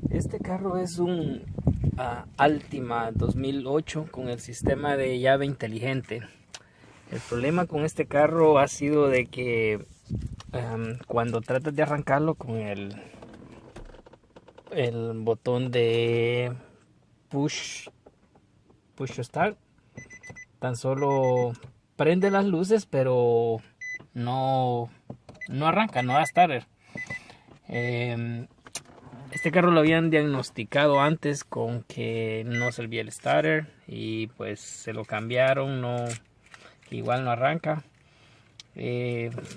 Este carro es un Altima 2008 con el sistema de llave inteligente. El problema con este carro ha sido de que cuando tratas de arrancarlo con el botón de push to start, tan solo prende las luces, pero no arranca, no da starter. Este carro lo habían diagnosticado antes con que no servía el starter y pues se lo cambiaron, igual no arranca.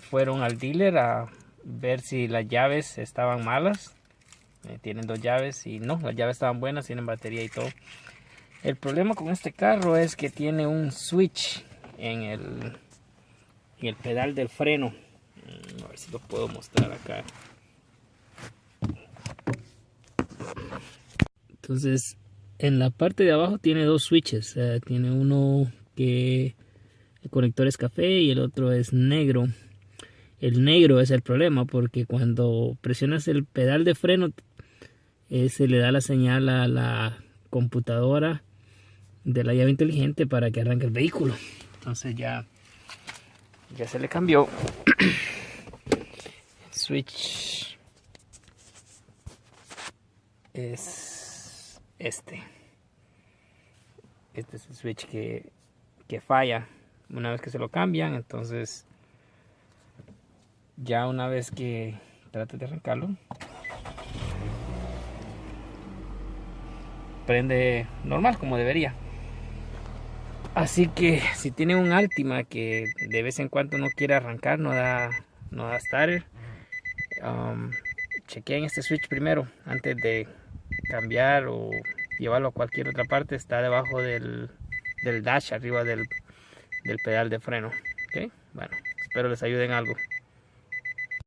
Fueron al dealer a ver si las llaves estaban malas. Tienen dos llaves y no, las llaves estaban buenas, tienen batería y todo. El problema con este carro es que tiene un switch en el pedal del freno. A ver si lo puedo mostrar acá. Entonces, en la parte de abajo tiene dos switches. Tiene uno que el conector es café y el otro es negro. El negro es el problema porque cuando presionas el pedal de freno se le da la señal a la computadora de la llave inteligente para que arranque el vehículo. Entonces ya se le cambió. El switch es este es el switch que falla una vez que se lo cambian. Entonces ya una vez que trates de arrancarlo, prende normal como debería. Así que si tiene un Altima que de vez en cuando no quiere arrancar, no da starter, chequeen este switch primero antes de cambiar o llevarlo a cualquier otra parte. Está debajo del dash, arriba del pedal de freno. ¿Okay? Bueno, espero les ayude en algo.